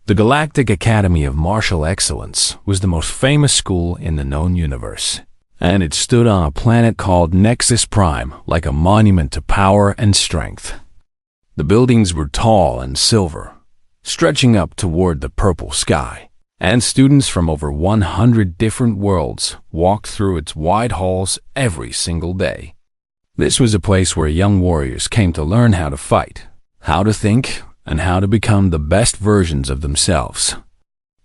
The Galactic Academy of Martial Excellence was the most famous school in the known universe, and it stood on a planet called Nexus Prime like a monument to power and strength. The buildings were tall and silver, stretching up toward the purple sky, and students from over 100 different worlds walked through its wide halls every single day. This was a place where young warriors came to learn how to fight, how to think, and how to become the best versions of themselves.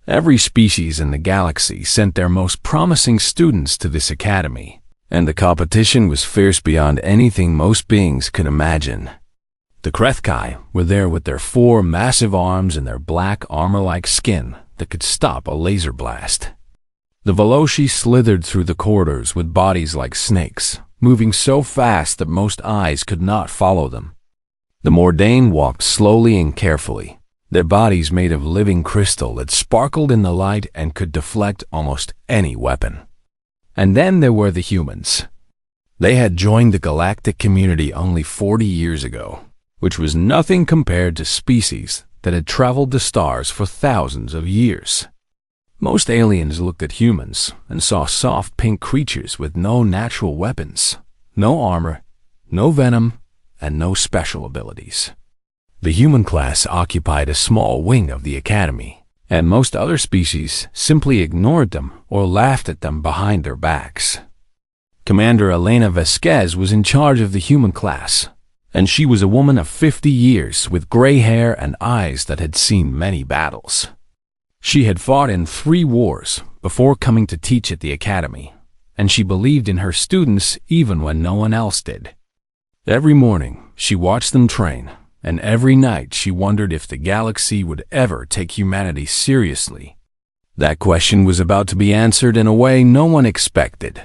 Every species in the galaxy sent their most promising students to this academy, and the competition was fierce beyond anything most beings could imagine. The Krethkai were there with their 4 massive arms and their black armor-like skin that could stop a laser blast. The Veloci slithered through the corridors with bodies like snakes, moving so fast that most eyes could not follow them. The Mordain walked slowly and carefully, their bodies made of living crystal that sparkled in the light and could deflect almost any weapon. And then there were the humans. They had joined the galactic community only 40 years ago, which was nothing compared to species that had traveled the stars for thousands of years. Most aliens looked at humans and saw soft pink creatures with no natural weapons, no armor, no venom, and no special abilities. The human class occupied a small wing of the academy, and most other species simply ignored them or laughed at them behind their backs. Commander Elena Vasquez was in charge of the human class, and she was a woman of 50 years with gray hair and eyes that had seen many battles. She had fought in 3 wars before coming to teach at the academy, and she believed in her students even when no one else did. Every morning, she watched them train, and every night she wondered if the galaxy would ever take humanity seriously. That question was about to be answered in a way no one expected.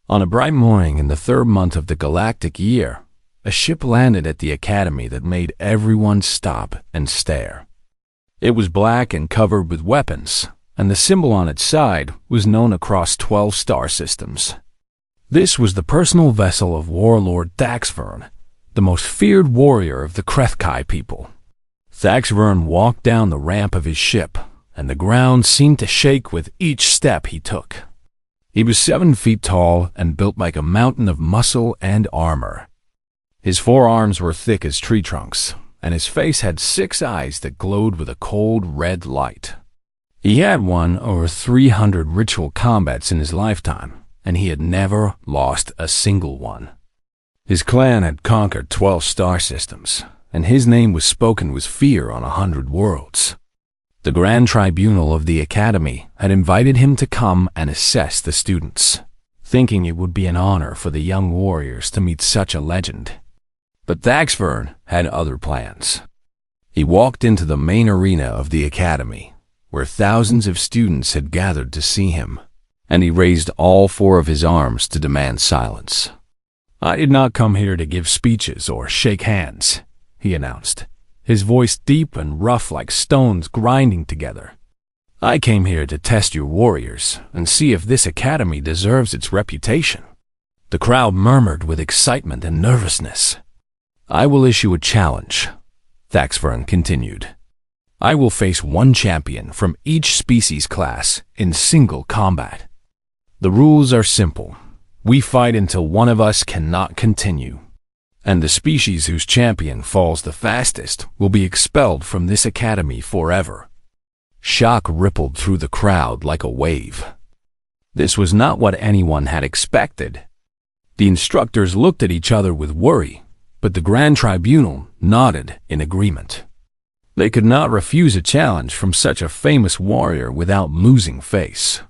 On a bright morning in the 3rd month of the galactic year, a ship landed at the academy that made everyone stop and stare. It was black and covered with weapons, and the symbol on its side was known across 12 star systems. This was the personal vessel of Warlord Thaxvern, the most feared warrior of the Krethkai people. Thaxvern walked down the ramp of his ship, and the ground seemed to shake with each step he took. He was 7 feet tall and built like a mountain of muscle and armor. His forearms were thick as tree trunks, and his face had 6 eyes that glowed with a cold red light. He had won over 300 ritual combats in his lifetime, and he had never lost a single one. His clan had conquered 12 star systems, and his name was spoken with fear on 100 worlds. The Grand Tribunal of the Academy had invited him to come and assess the students, thinking it would be an honor for the young warriors to meet such a legend. But Thaxvern had other plans. He walked into the main arena of the Academy, where thousands of students had gathered to see him, and he raised all 4 of his arms to demand silence. "I did not come here to give speeches or shake hands," he announced, his voice deep and rough like stones grinding together. "I came here to test your warriors and see if this academy deserves its reputation." The crowd murmured with excitement and nervousness. "I will issue a challenge," Thaxvern continued. "I will face 1 champion from each species class in single combat. The rules are simple. We fight until one of us cannot continue, and the species whose champion falls the fastest will be expelled from this academy forever." Shock rippled through the crowd like a wave. This was not what anyone had expected. The instructors looked at each other with worry, but the Grand Tribunal nodded in agreement. They could not refuse a challenge from such a famous warrior without losing face.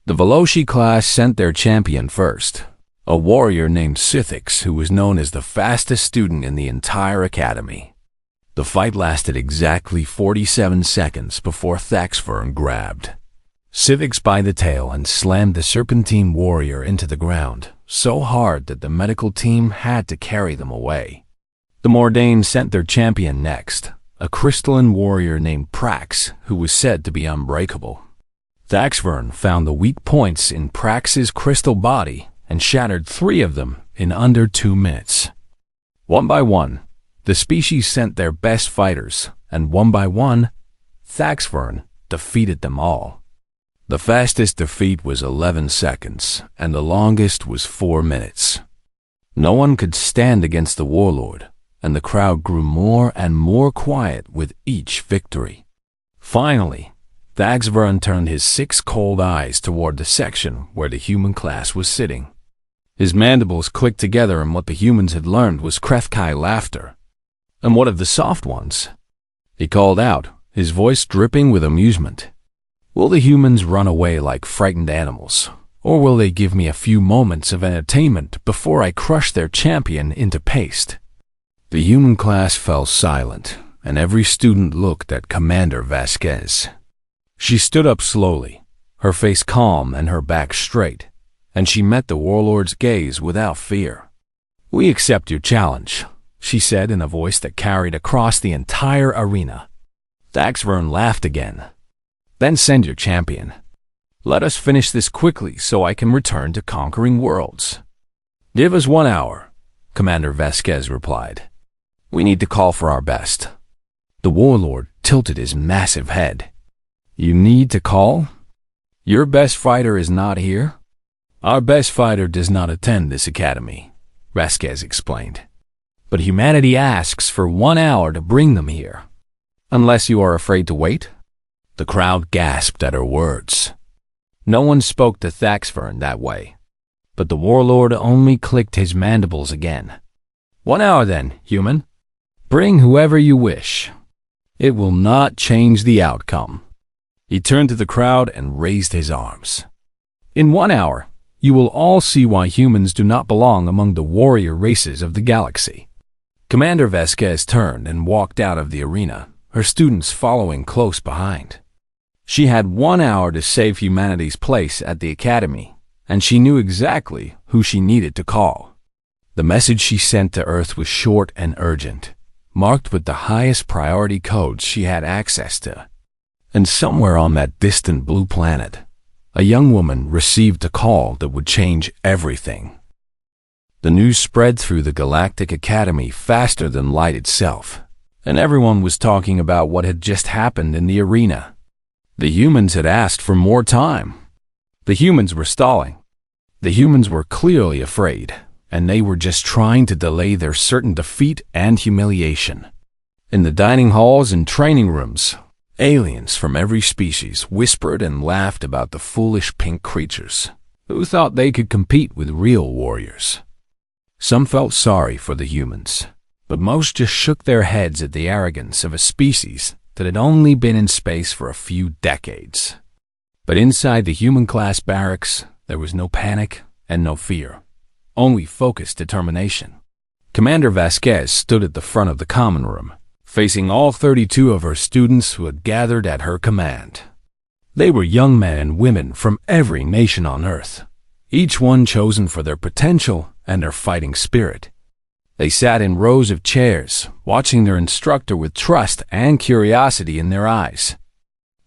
The Veloci class sent their champion first, a warrior named Sithix who was known as the fastest student in the entire academy. The fight lasted exactly 47 seconds before Thaxvern grabbed Sithix by the tail and slammed the serpentine warrior into the ground so hard that the medical team had to carry them away. The Mordain sent their champion next, a crystalline warrior named Prax who was said to be unbreakable. Thaxvern found the weak points in Prax's crystal body and shattered 3 of them in under 2 minutes. One by one, the species sent their best fighters, and one by one, Thaxvern defeated them all. The fastest defeat was 11 seconds, and the longest was 4 minutes. No one could stand against the Warlord, and the crowd grew more and more quiet with each victory. Finally, Thaxvern turned his 6 cold eyes toward the section where the human class was sitting. His mandibles clicked together, and what the humans had learned was Krethkai laughter. "And what of the soft ones?" he called out, his voice dripping with amusement. "Will the humans run away like frightened animals, or will they give me a few moments of entertainment before I crush their champion into paste?" The human class fell silent, and every student looked at Commander Vasquez. She stood up slowly, her face calm and her back straight, and she met the Warlord's gaze without fear. "We accept your challenge," she said in a voice that carried across the entire arena. Thaxvern laughed again. "Then send your champion. Let us finish this quickly so I can return to conquering worlds." "Give us 1 hour," Commander Vasquez replied. "We need to call for our best." The Warlord tilted his massive head. "You need to call? Your best fighter is not here?" "Our best fighter does not attend this academy," Vasquez explained. "But humanity asks for 1 hour to bring them here. Unless you are afraid to wait?" The crowd gasped at her words. No one spoke to Thaxvern that way, but the Warlord only clicked his mandibles again. "1 hour then, human. Bring whoever you wish. It will not change the outcome." He turned to the crowd and raised his arms. "In 1 hour, you will all see why humans do not belong among the warrior races of the galaxy." Commander Vasquez turned and walked out of the arena, her students following close behind. She had 1 hour to save humanity's place at the academy, and she knew exactly who she needed to call. The message she sent to Earth was short and urgent, marked with the highest priority codes she had access to. And somewhere on that distant blue planet, a young woman received a call that would change everything. The news spread through the Galactic Academy faster than light itself, and everyone was talking about what had just happened in the arena. The humans had asked for more time. The humans were stalling. The humans were clearly afraid, and they were just trying to delay their certain defeat and humiliation. In the dining halls and training rooms, aliens from every species whispered and laughed about the foolish pink creatures who thought they could compete with real warriors. Some felt sorry for the humans, but most just shook their heads at the arrogance of a species that had only been in space for a few decades. But inside the human class barracks, there was no panic and no fear, only focused determination. Commander Vasquez stood at the front of the common room, facing all 32 of her students who had gathered at her command. They were young men and women from every nation on Earth, each one chosen for their potential and their fighting spirit. They sat in rows of chairs, watching their instructor with trust and curiosity in their eyes.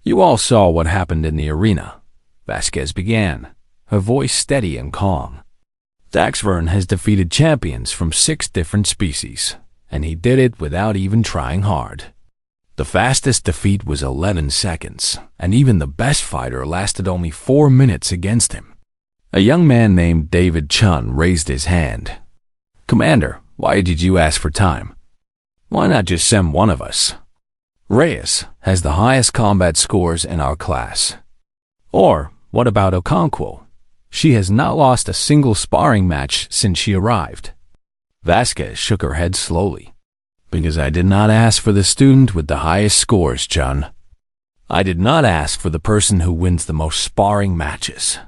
"You all saw what happened in the arena," Vasquez began, her voice steady and calm. "Thaxvern has defeated champions from 6 different species, and he did it without even trying hard. The fastest defeat was 11 seconds, and even the best fighter lasted only 4 minutes against him." A young man named David Chun raised his hand. "Commander, why did you ask for time? Why not just send one of us? Reyes has the highest combat scores in our class. Or what about Okonkwo? She has not lost a single sparring match since she arrived." Vasquez shook her head slowly. "Because I did not ask for the student with the highest scores, Chun. I did not ask for the person who wins the most sparring matches.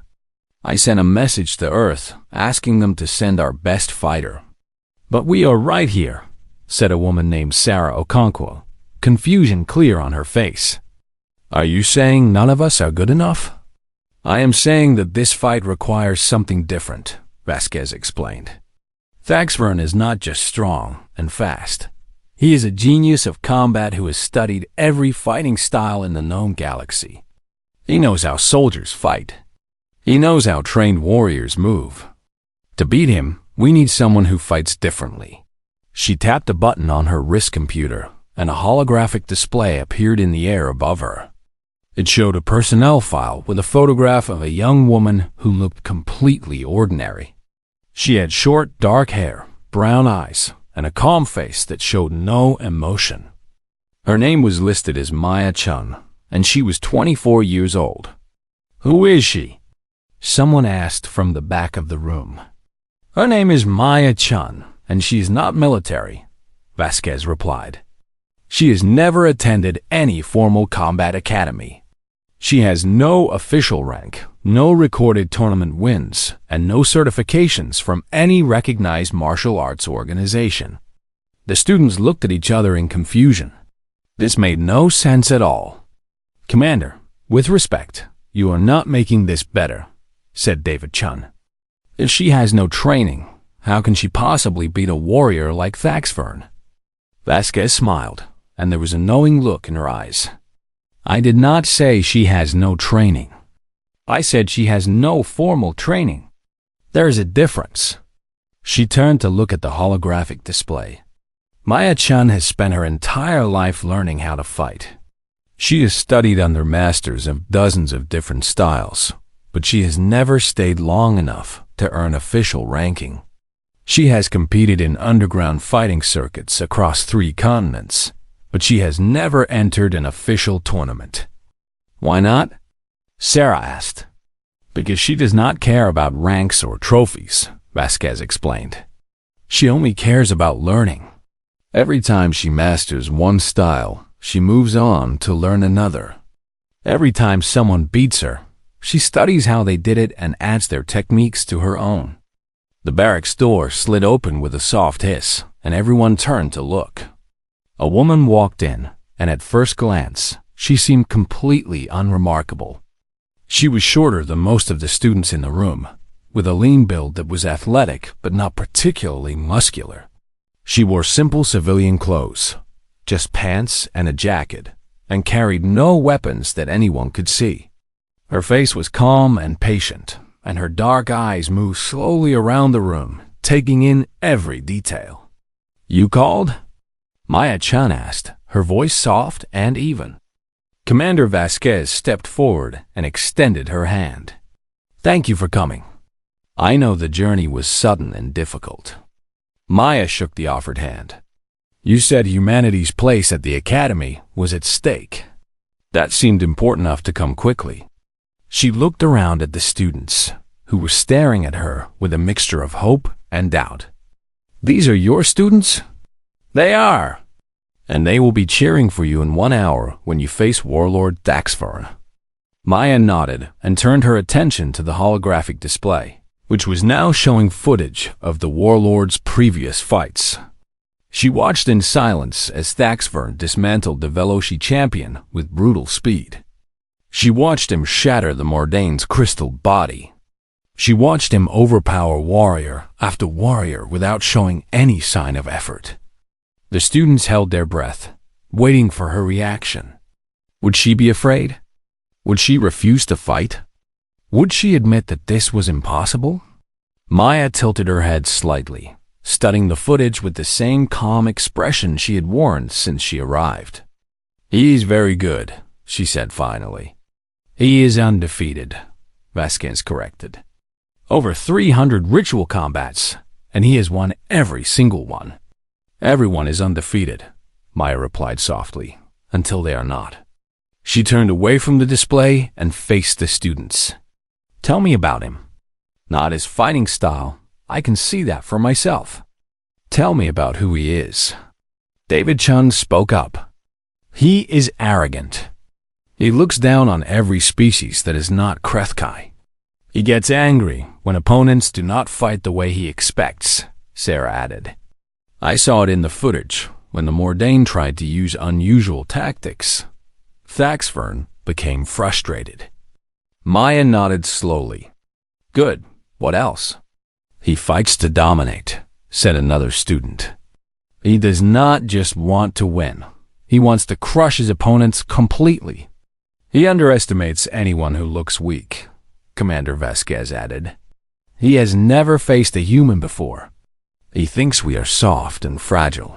I sent a message to Earth asking them to send our best fighter." "But we are right here," said a woman named Sarah Okonkwo, confusion clear on her face. "Are you saying none of us are good enough?" "I am saying that this fight requires something different," Vasquez explained. "Thaxvern is not just strong and fast. He is a genius of combat who has studied every fighting style in the known galaxy. He knows how soldiers fight. He knows how trained warriors move. To beat him, we need someone who fights differently." She tapped a button on her wrist computer, and a holographic display appeared in the air above her. It showed a personnel file with a photograph of a young woman who looked completely ordinary. She had short, dark hair, brown eyes, and a calm face that showed no emotion. Her name was listed as Maya Chun, and she was 24 years old. "Who is she?" someone asked from the back of the room. "Her name is Maya Chun, and she is not military," Vasquez replied. "She has never attended any formal combat academy. She has no official rank, no recorded tournament wins, and no certifications from any recognized martial arts organization." The students looked at each other in confusion. This made no sense at all. "Commander, with respect, you are not making this better," said David Chun. "If she has no training, how can she possibly beat a warrior like Thaxfern?" Vasquez smiled, and there was a knowing look in her eyes. "I did not say she has no training. I said she has no formal training. There is a difference." She turned to look at the holographic display. Maya Chun has spent her entire life learning how to fight. She has studied under masters of dozens of different styles, but she has never stayed long enough to earn official ranking. She has competed in underground fighting circuits across 3 continents, but she has never entered an official tournament. "Why not?" Sarah asked. "Because she does not care about ranks or trophies," Vasquez explained. "She only cares about learning. Every time she masters one style, she moves on to learn another. Every time someone beats her, she studies how they did it and adds their techniques to her own." The barracks door slid open with a soft hiss, and everyone turned to look. A woman walked in, and at first glance, she seemed completely unremarkable. She was shorter than most of the students in the room, with a lean build that was athletic but not particularly muscular. She wore simple civilian clothes, just pants and a jacket, and carried no weapons that anyone could see. Her face was calm and patient, and her dark eyes moved slowly around the room, taking in every detail. "You called?" Maya Chun asked, her voice soft and even. Commander Vasquez stepped forward and extended her hand. "Thank you for coming. I know the journey was sudden and difficult." Maya shook the offered hand. "You said humanity's place at the academy was at stake. That seemed important enough to come quickly." She looked around at the students, who were staring at her with a mixture of hope and doubt. "These are your students?" "They are. And they will be cheering for you in 1 hour when you face Warlord Thaxfern." Maya nodded and turned her attention to the holographic display, which was now showing footage of the Warlord's previous fights. She watched in silence as Thaxfern dismantled the Veloci champion with brutal speed. She watched him shatter the Mordane's crystal body. She watched him overpower warrior after warrior without showing any sign of effort. The students held their breath, waiting for her reaction. Would she be afraid? Would she refuse to fight? Would she admit that this was impossible? Maya tilted her head slightly, studying the footage with the same calm expression she had worn since she arrived. "He is very good," she said finally. "He is undefeated," Vasquez corrected. "Over 300 ritual combats, and he has won every single one." "Everyone is undefeated," Maya replied softly, "until they are not." She turned away from the display and faced the students. "Tell me about him. Not his fighting style. I can see that for myself. Tell me about who he is." David Chun spoke up. "He is arrogant. He looks down on every species that is not Krethkai. He gets angry when opponents do not fight the way he expects," Sarah added. "I saw it in the footage when the Mordane tried to use unusual tactics. Thaxfern became frustrated." Maya nodded slowly. "Good. What else?" "He fights to dominate," said another student. "He does not just want to win. He wants to crush his opponents completely. He underestimates anyone who looks weak," Commander Vasquez added. "He has never faced a human before. He thinks we are soft and fragile."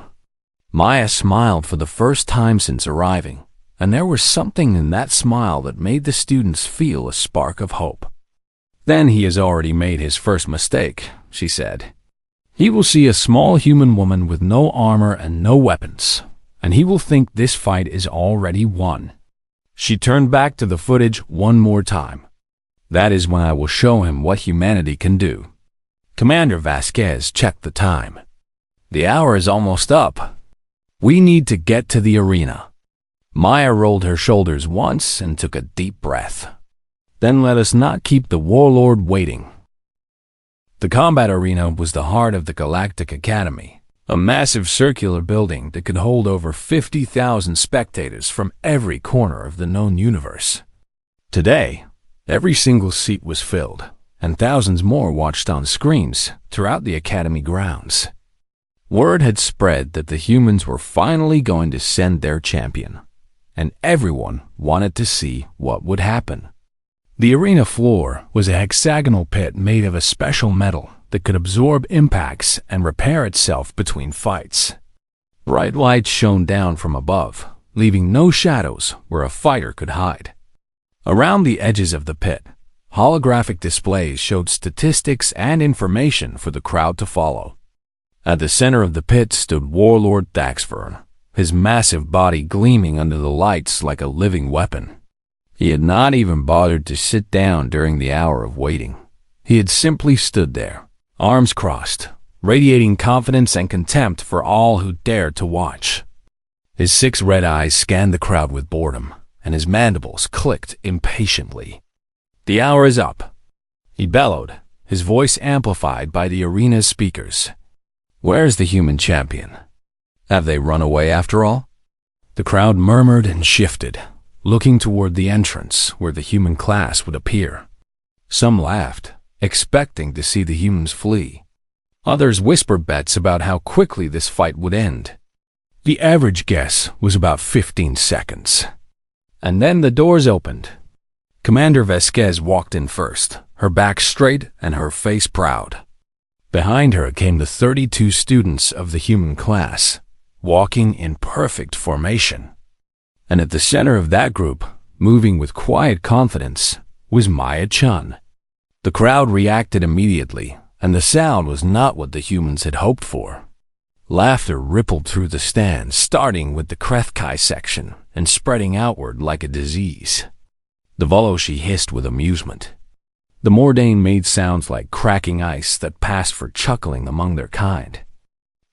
Maya smiled for the first time since arriving, and there was something in that smile that made the students feel a spark of hope. "Then he has already made his first mistake," she said. "He will see a small human woman with no armor and no weapons, and he will think this fight is already won." She turned back to the footage one more time. "That is when I will show him what humanity can do." Commander Vasquez checked the time. "The hour is almost up. We need to get to the arena." Maya rolled her shoulders once and took a deep breath. "Then let us not keep the Warlord waiting." The combat arena was the heart of the Galactic Academy, a massive circular building that could hold over 50,000 spectators from every corner of the known universe. Today, every single seat was filled, and thousands more watched on screens throughout the Academy grounds. Word had spread that the humans were finally going to send their champion, and everyone wanted to see what would happen. The arena floor was a hexagonal pit made of a special metal that could absorb impacts and repair itself between fights. Bright lights shone down from above, leaving no shadows where a fighter could hide. Around the edges of the pit, holographic displays showed statistics and information for the crowd to follow. At the center of the pit stood Warlord Thaxvern, his massive body gleaming under the lights like a living weapon. He had not even bothered to sit down during the hour of waiting. He had simply stood there, arms crossed, radiating confidence and contempt for all who dared to watch. His 6 red eyes scanned the crowd with boredom, and his mandibles clicked impatiently. "The hour is up," he bellowed, his voice amplified by the arena's speakers. "Where's the human champion? Have they run away after all?" The crowd murmured and shifted, looking toward the entrance where the human class would appear. Some laughed, expecting to see the humans flee. Others whispered bets about how quickly this fight would end. The average guess was about 15 seconds. And then the doors opened. Commander Vasquez walked in first, her back straight and her face proud. Behind her came the 32 students of the human class, walking in perfect formation. And at the center of that group, moving with quiet confidence, was Maya Chun. The crowd reacted immediately, and the sound was not what the humans had hoped for. Laughter rippled through the stands, starting with the Krethkai section and spreading outward like a disease. The Voloshi hissed with amusement. The Mordane made sounds like cracking ice that passed for chuckling among their kind.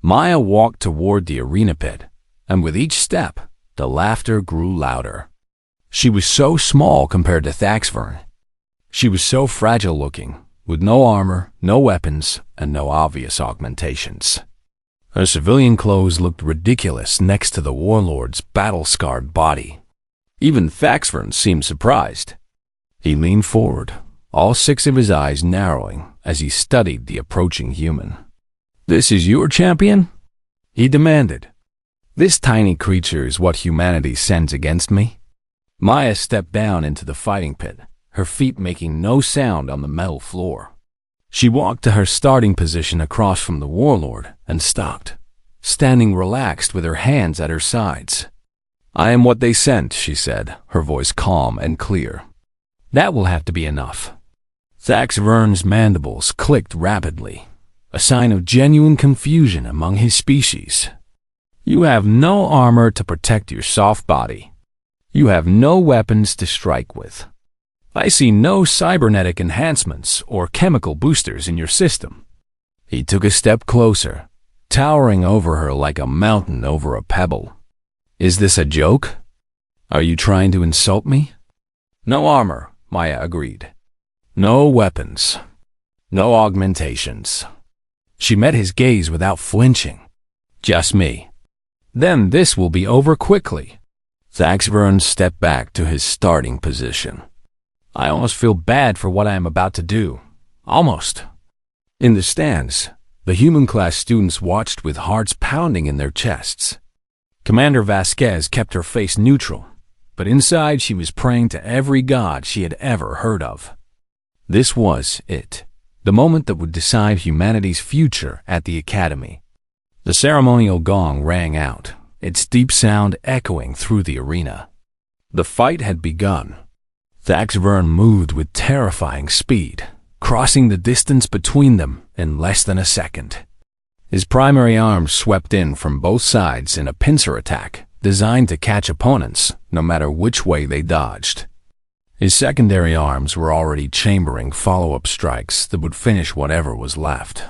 Maya walked toward the arena pit, and with each step, the laughter grew louder. She was so small compared to Thaxvern. She was so fragile-looking, with no armor, no weapons, and no obvious augmentations. Her civilian clothes looked ridiculous next to the Warlord's battle-scarred body. Even Thaxvern seemed surprised. He leaned forward, all 6 of his eyes narrowing as he studied the approaching human. "This is your champion?" he demanded. "This tiny creature is what humanity sends against me?" Maya stepped down into the fighting pit, her feet making no sound on the metal floor. She walked to her starting position across from the Warlord and stopped, standing relaxed with her hands at her sides. "I am what they sent," she said, her voice calm and clear. "That will have to be enough." Thaxvern's mandibles clicked rapidly, a sign of genuine confusion among his species. "You have no armor to protect your soft body. You have no weapons to strike with. I see no cybernetic enhancements or chemical boosters in your system." He took a step closer, towering over her like a mountain over a pebble. "Is this a joke? Are you trying to insult me?" "No armor," Maya agreed. "No weapons. No augmentations." She met his gaze without flinching. "Just me. Then this will be over quickly." Thaxvern stepped back to his starting position. "I almost feel bad for what I am about to do. Almost." In the stands, the human class students watched with hearts pounding in their chests. Commander Vasquez kept her face neutral, but inside she was praying to every god she had ever heard of. This was it, the moment that would decide humanity's future at the Academy. The ceremonial gong rang out, its deep sound echoing through the arena. The fight had begun. Thaxvern moved with terrifying speed, crossing the distance between them in less than a second. His primary arms swept in from both sides in a pincer attack, designed to catch opponents, no matter which way they dodged. His secondary arms were already chambering follow-up strikes that would finish whatever was left.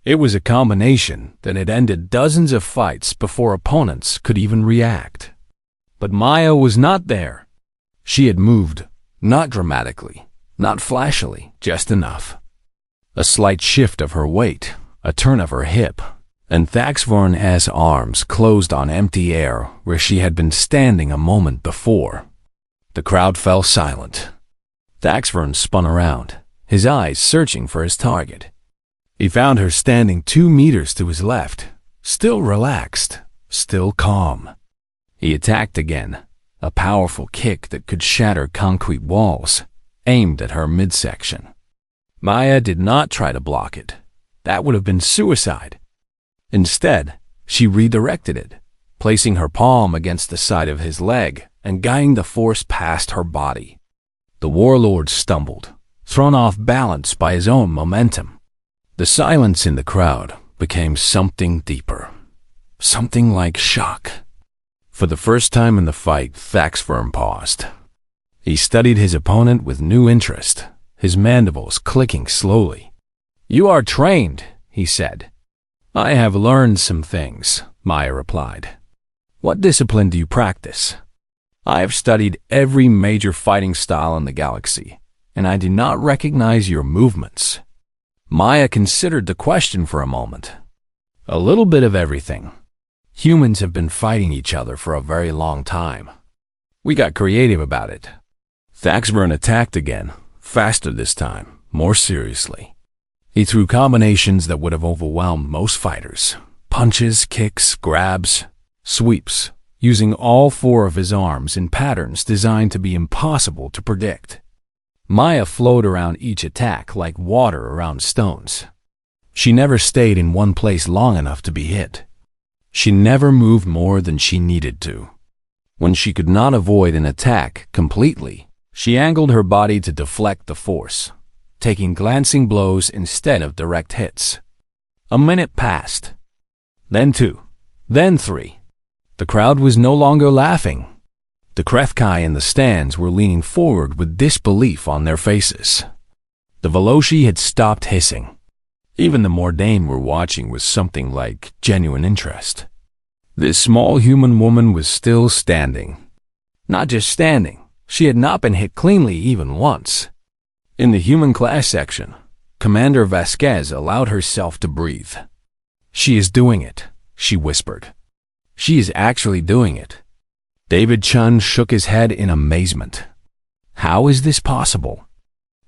It was a combination that had ended dozens of fights before opponents could even react. But Maya was not there. She had moved, not dramatically, not flashily, just enough. A slight shift of her weight, a turn of her hip, and Thaxvern's arms closed on empty air where she had been standing a moment before. The crowd fell silent. Thaxvern spun around, his eyes searching for his target. He found her standing 2 meters to his left, still relaxed, still calm. He attacked again, a powerful kick that could shatter concrete walls, aimed at her midsection. Maya did not try to block it. That would have been suicide. Instead, she redirected it, placing her palm against the side of his leg and guiding the force past her body. The warlord stumbled, thrown off balance by his own momentum. The silence in the crowd became something deeper, something like shock. For the first time in the fight, Thaxvern paused. He studied his opponent with new interest, his mandibles clicking slowly. "You are trained," he said. "I have learned some things," Maya replied. "What discipline do you practice?" "I have studied every major fighting style in the galaxy, and I do not recognize your movements." Maya considered the question for a moment. "A little bit of everything. Humans have been fighting each other for a very long time. We got creative about it." Thaxvern attacked again, faster this time, more seriously. He threw combinations that would have overwhelmed most fighters. Punches, kicks, grabs, sweeps, using all 4 of his arms in patterns designed to be impossible to predict. Maya flowed around each attack like water around stones. She never stayed in one place long enough to be hit. She never moved more than she needed to. When she could not avoid an attack completely, she angled her body to deflect the force, taking glancing blows instead of direct hits. A minute passed. Then 2. Then 3. The crowd was no longer laughing. The Krethkai in the stands were leaning forward with disbelief on their faces. The Veloci had stopped hissing. Even the Mordain were watching with something like genuine interest. This small human woman was still standing. Not just standing, she had not been hit cleanly even once. In the human class section, Commander Vasquez allowed herself to breathe. "She is doing it," she whispered. "She is actually doing it." David Chun shook his head in amazement. "How is this possible?"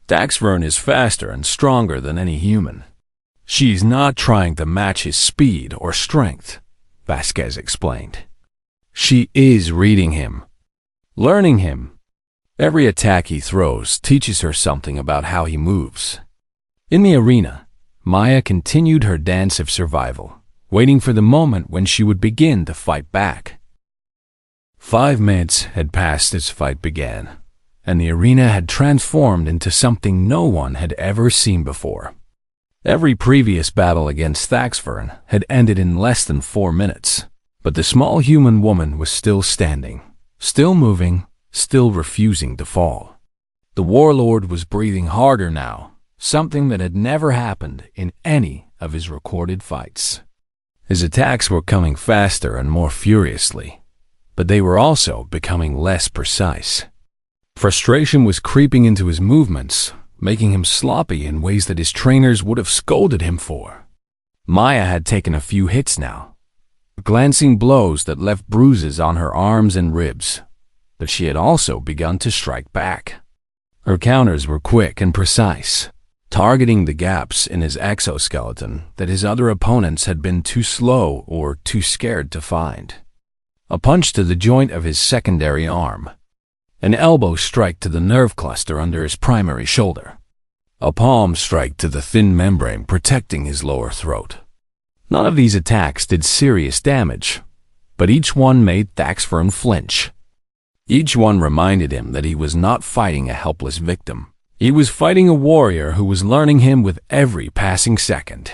"Thaxvern is faster and stronger than any human. She's not trying to match his speed or strength," Vasquez explained. "She is reading him, learning him. Every attack he throws teaches her something about how he moves." In the arena, Maya continued her dance of survival, waiting for the moment when she would begin to fight back. 5 minutes had passed as fight began, and the arena had transformed into something no one had ever seen before. Every previous battle against Thaxvern had ended in less than 4 minutes, but the small human woman was still standing, still moving, still refusing to fall. The warlord was breathing harder now, something that had never happened in any of his recorded fights. His attacks were coming faster and more furiously, but they were also becoming less precise. Frustration was creeping into his movements, making him sloppy in ways that his trainers would have scolded him for. Maya had taken a few hits now, glancing blows that left bruises on her arms and ribs, but she had also begun to strike back. Her counters were quick and precise, targeting the gaps in his exoskeleton that his other opponents had been too slow or too scared to find. A punch to the joint of his secondary arm, an elbow strike to the nerve cluster under his primary shoulder, a palm strike to the thin membrane protecting his lower throat. None of these attacks did serious damage, but each one made Thaxfern flinch. Each one reminded him that he was not fighting a helpless victim. He was fighting a warrior who was learning him with every passing second.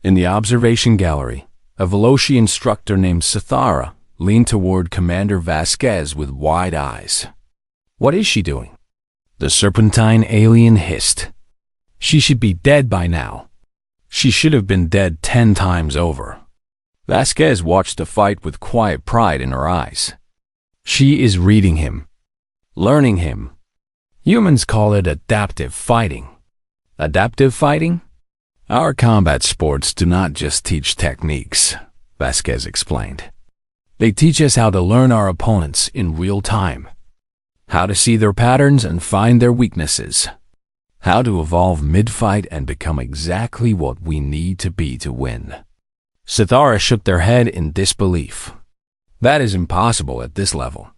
In the observation gallery, a Veloci instructor named Sathara leaned toward Commander Vasquez with wide eyes. "What is she doing?" The serpentine alien hissed. "She should be dead by now. She should have been dead 10 times over." Vasquez watched the fight with quiet pride in her eyes. "She is reading him, learning him. Humans call it adaptive fighting." "Adaptive fighting? Our combat sports do not just teach techniques," Vasquez explained. "They teach us how to learn our opponents in real time, how to see their patterns and find their weaknesses, how to evolve mid-fight and become exactly what we need to be to win." Sathara shook their head in disbelief. "That is impossible at this level.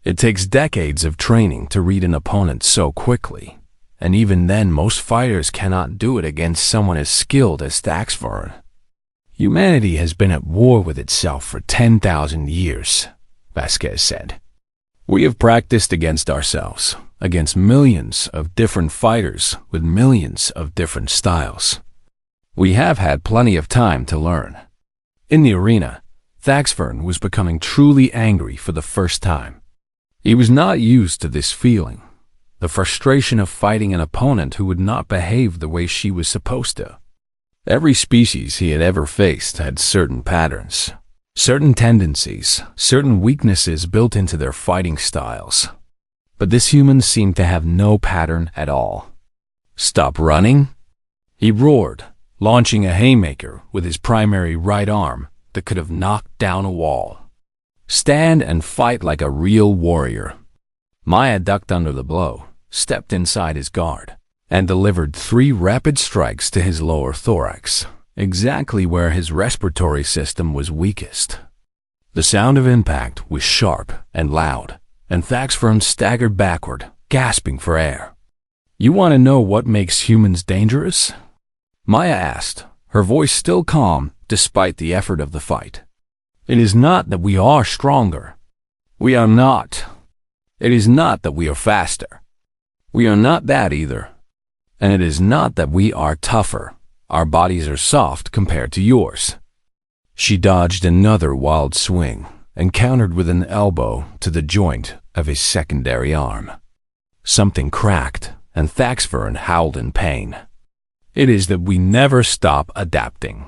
It takes decades of training to read an opponent so quickly, and even then most fighters cannot do it against someone as skilled as Thaxfern. Humanity has been at war with itself for 10,000 years, Vasquez said. We have practiced against ourselves, against millions of different fighters with millions of different styles. We have had plenty of time to learn." In the arena, Thaxfern was becoming truly angry for the first time. He was not used to this feeling, the frustration of fighting an opponent who would not behave the way she was supposed to. Every species he had ever faced had certain patterns, certain tendencies, certain weaknesses built into their fighting styles. But this human seemed to have no pattern at all. "Stop running!" He roared, launching a haymaker with his primary right arm that could have knocked down a wall. "Stand and fight like a real warrior." Maya ducked under the blow, stepped inside his guard, and delivered 3 rapid strikes to his lower thorax, exactly where his respiratory system was weakest. The sound of impact was sharp and loud, and Thaxfern staggered backward, gasping for air. "You want to know what makes humans dangerous?" Maya asked, her voice still calm despite the effort of the fight. "It is not that we are stronger. We are not. It is not that we are faster. We are not that either. And it is not that we are tougher. Our bodies are soft compared to yours." She dodged another wild swing and countered with an elbow to the joint of his secondary arm. Something cracked, and Thaxfern howled in pain. "It is that we never stop adapting.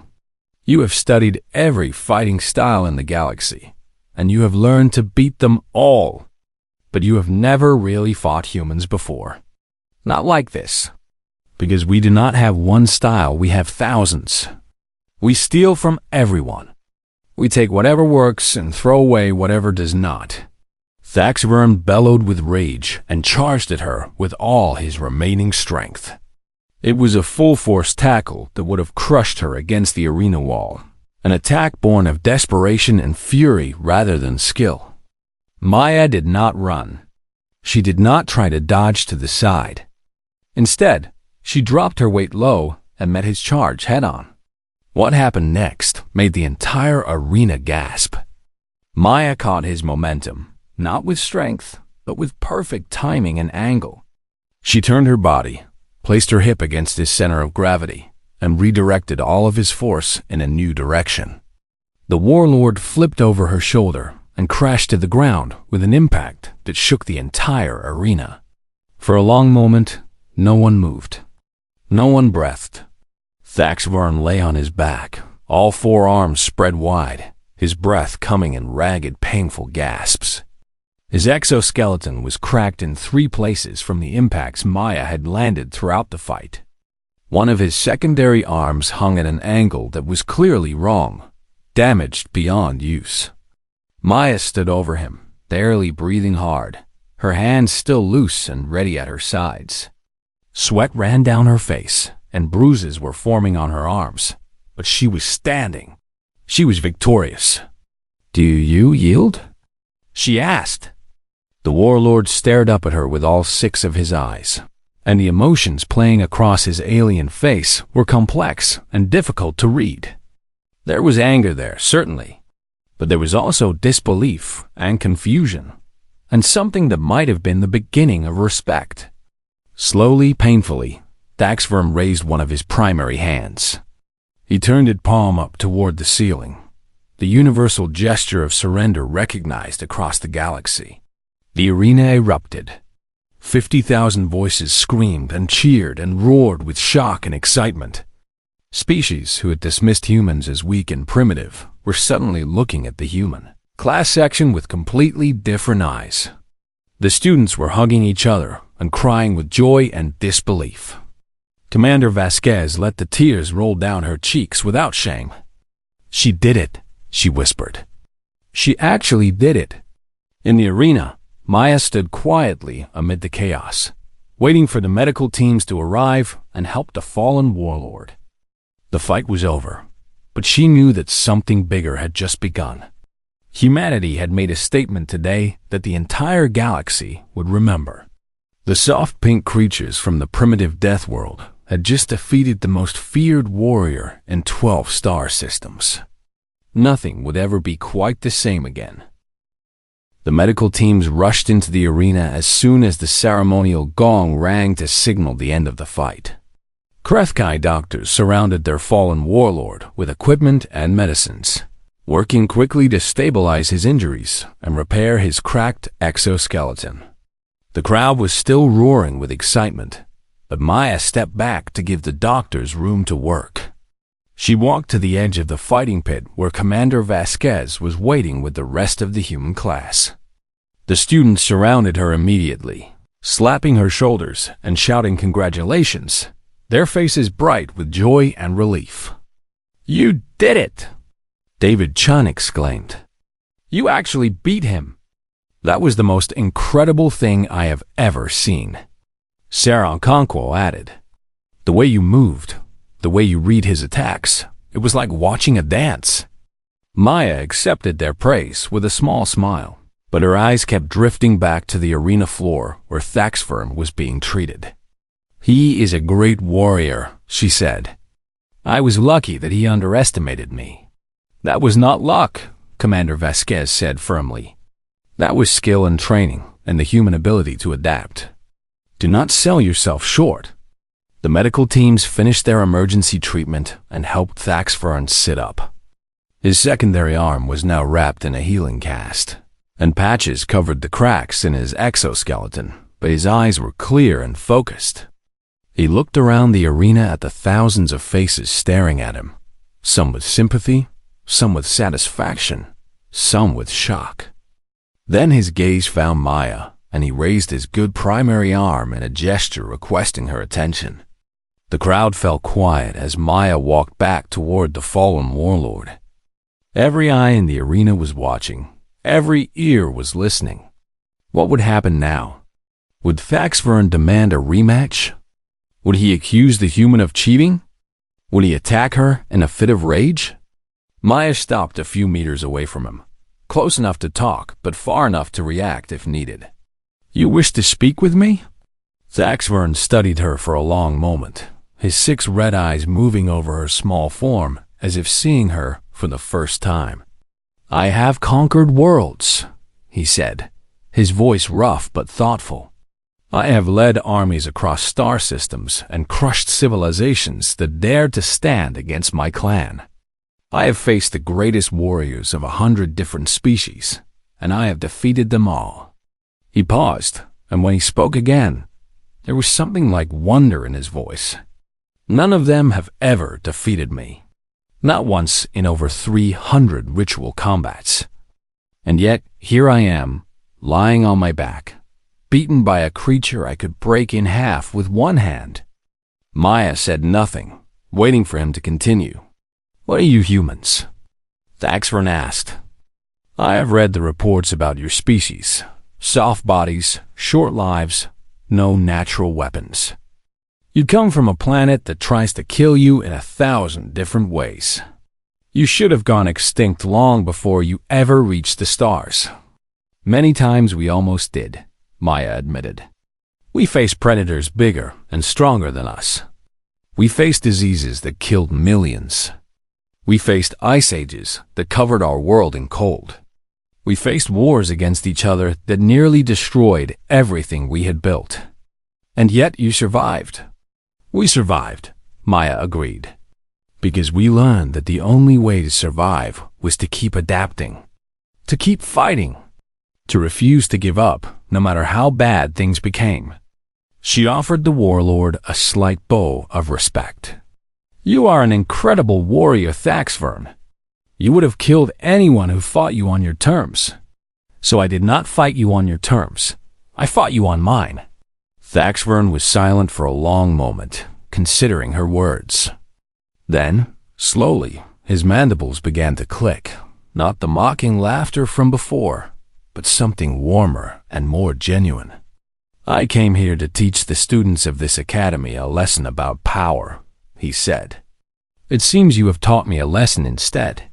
You have studied every fighting style in the galaxy, and you have learned to beat them all. But you have never really fought humans before. Not like this. Because we do not have one style, we have thousands. We steal from everyone. We take whatever works and throw away whatever does not." Thaxfern bellowed with rage and charged at her with all his remaining strength. It was a full-force tackle that would have crushed her against the arena wall, an attack born of desperation and fury rather than skill. Maya did not run. She did not try to dodge to the side. Instead, she dropped her weight low and met his charge head-on. What happened next made the entire arena gasp. Maya caught his momentum, not with strength, but with perfect timing and angle. She turned her body, placed her hip against his center of gravity, and redirected all of his force in a new direction. The Warlord flipped over her shoulder and crashed to the ground with an impact that shook the entire arena. For a long moment, no one moved. No one breathed. Thaxfern lay on his back, all 4 arms spread wide, his breath coming in ragged, painful gasps. His exoskeleton was cracked in 3 places from the impacts Maya had landed throughout the fight. One of his secondary arms hung at an angle that was clearly wrong, damaged beyond use. Maya stood over him, barely breathing hard, her hands still loose and ready at her sides. Sweat ran down her face, and bruises were forming on her arms, but she was standing. She was victorious. "Do you yield?" she asked. The Warlord stared up at her with all 6 of his eyes, and the emotions playing across his alien face were complex and difficult to read. There was anger there, certainly, but there was also disbelief and confusion, and something that might have been the beginning of respect. Slowly, painfully, Thaxvorm raised one of his primary hands. He turned it palm up toward the ceiling, the universal gesture of surrender recognized across the galaxy. The arena erupted. 50,000 voices screamed and cheered and roared with shock and excitement. Species who had dismissed humans as weak and primitive were suddenly looking at the human class section with completely different eyes. The students were hugging each other and crying with joy and disbelief. Commander Vasquez let the tears roll down her cheeks without shame. "She did it," she whispered. "She actually did it." In the arena, Maya stood quietly amid the chaos, waiting for the medical teams to arrive and help the fallen warlord. The fight was over, but she knew that something bigger had just begun. Humanity had made a statement today that the entire galaxy would remember. The soft pink creatures from the primitive death world had just defeated the most feared warrior in 12 star systems. Nothing would ever be quite the same again. The medical teams rushed into the arena as soon as the ceremonial gong rang to signal the end of the fight. Krethkai doctors surrounded their fallen warlord with equipment and medicines, working quickly to stabilize his injuries and repair his cracked exoskeleton. The crowd was still roaring with excitement, but Maya stepped back to give the doctors room to work. She walked to the edge of the fighting pit where Commander Vasquez was waiting with the rest of the human class. The students surrounded her immediately, slapping her shoulders and shouting congratulations, their faces bright with joy and relief. "You did it!" David Chun exclaimed. "You actually beat him. That was the most incredible thing I have ever seen." Sarah Okonkwo added, "The way you moved, the way you read his attacks, it was like watching a dance." Maya accepted their praise with a small smile, but her eyes kept drifting back to the arena floor where Thaxvorm was being treated. "He is a great warrior," she said. "I was lucky that he underestimated me." "That was not luck," Commander Vasquez said firmly. "That was skill and training and the human ability to adapt. Do not sell yourself short." The medical teams finished their emergency treatment and helped Thaxvorm sit up. His secondary arm was now wrapped in a healing cast, and patches covered the cracks in his exoskeleton, but his eyes were clear and focused. He looked around the arena at the thousands of faces staring at him, some with sympathy, some with satisfaction, some with shock. Then his gaze found Maya, and he raised his good primary arm in a gesture requesting her attention. The crowd fell quiet as Maya walked back toward the fallen warlord. Every eye in the arena was watching. Every ear was listening. What would happen now? Would Thaxvorm demand a rematch? Would he accuse the human of cheating? Would he attack her in a fit of rage? Maya stopped a few meters away from him, close enough to talk, but far enough to react if needed. "You wish to speak with me?" Thaxvorm studied her for a long moment, his 6 red eyes moving over her small form as if seeing her for the first time. "I have conquered worlds," he said, his voice rough but thoughtful. "I have led armies across star systems and crushed civilizations that dared to stand against my clan. I have faced the greatest warriors of 100 different species, and I have defeated them all." He paused, and when he spoke again, there was something like wonder in his voice. "None of them have ever defeated me. Not once in over 300 ritual combats. And yet, here I am, lying on my back, beaten by a creature I could break in half with one hand." Maya said nothing, waiting for him to continue. "What are you humans?" Thaxvorm asked. "I have read the reports about your species. Soft bodies, short lives, no natural weapons. You come from a planet that tries to kill you in 1,000 different ways. You should have gone extinct long before you ever reached the stars." "Many times we almost did," Maya admitted. "We faced predators bigger and stronger than us. We faced diseases that killed millions. We faced ice ages that covered our world in cold. We faced wars against each other that nearly destroyed everything we had built. And yet you survived. We survived, Maya agreed. Because we learned that the only way to survive was to keep adapting, to keep fighting, to refuse to give up no matter how bad things became. She offered the Warlord a slight bow of respect. You are an incredible warrior, Thaxvern. You would have killed anyone who fought you on your terms. So I did not fight you on your terms. I fought you on mine. Thaxvern was silent for a long moment, considering her words. Then, slowly, his mandibles began to click, not the mocking laughter from before, but something warmer and more genuine. I came here to teach the students of this academy a lesson about power, he said. It seems you have taught me a lesson instead.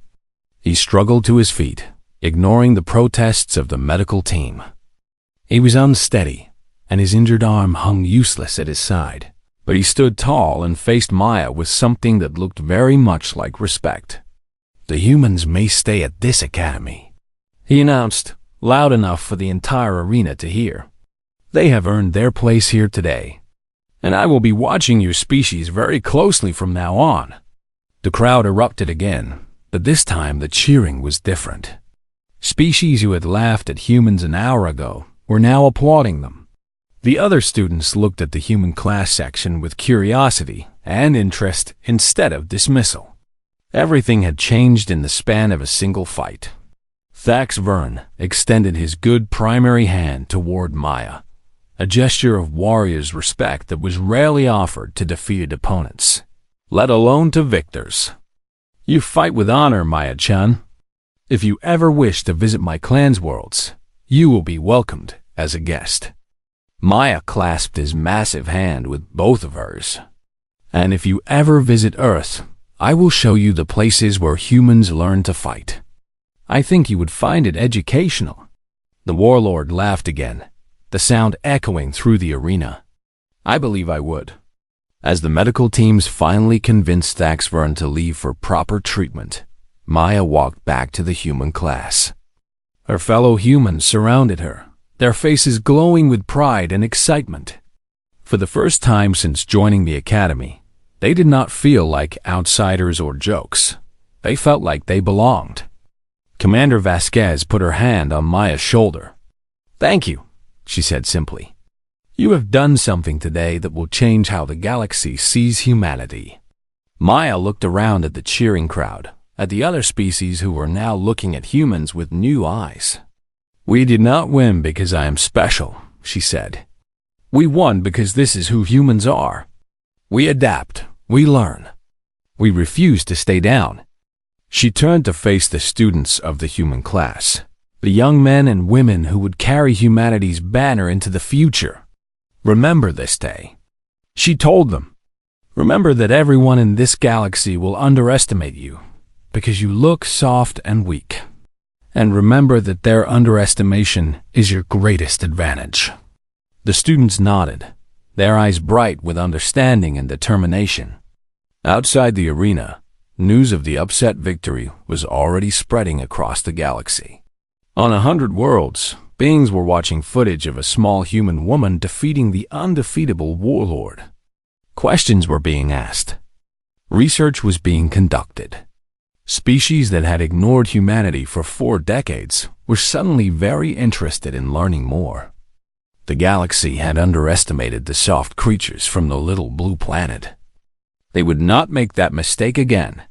He struggled to his feet, ignoring the protests of the medical team. He was unsteady, and his injured arm hung useless at his side. But he stood tall and faced Maya with something that looked very much like respect. The humans may stay at this academy, he announced, loud enough for the entire arena to hear. They have earned their place here today, and I will be watching your species very closely from now on. The crowd erupted again, but this time the cheering was different. Species who had laughed at humans an hour ago were now applauding them. The other students looked at the human class section with curiosity and interest instead of dismissal. Everything had changed in the span of a single fight. Thaxvern extended his good primary hand toward Maya, a gesture of warrior's respect that was rarely offered to defeated opponents, let alone to victors. You fight with honor, Maya-chan. If you ever wish to visit my clan's worlds, you will be welcomed as a guest. Maya clasped his massive hand with both of hers. And if you ever visit Earth, I will show you the places where humans learn to fight. I think you would find it educational. The Warlord laughed again, the sound echoing through the arena. I believe I would. As the medical teams finally convinced Thaxvern to leave for proper treatment, Maya walked back to the human class. Her fellow humans surrounded her, their faces glowing with pride and excitement. For the first time since joining the academy, they did not feel like outsiders or jokes. They felt like they belonged. Commander Vasquez put her hand on Maya's shoulder. Thank you, she said simply. You have done something today that will change how the galaxy sees humanity. Maya looked around at the cheering crowd, at the other species who were now looking at humans with new eyes. We did not win because I am special, she said. We won because this is who humans are. We adapt, we learn. We refuse to stay down. She turned to face the students of the human class, the young men and women who would carry humanity's banner into the future. Remember this day, she told them. Remember that everyone in this galaxy will underestimate you because you look soft and weak. And remember that their underestimation is your greatest advantage. The students nodded, their eyes bright with understanding and determination. Outside the arena, news of the upset victory was already spreading across the galaxy. On 100 worlds, beings were watching footage of a small human woman defeating the undefeatable Warlord. Questions were being asked. Research was being conducted. Species that had ignored humanity for 4 decades were suddenly very interested in learning more. The galaxy had underestimated the soft creatures from the little blue planet. They would not make that mistake again.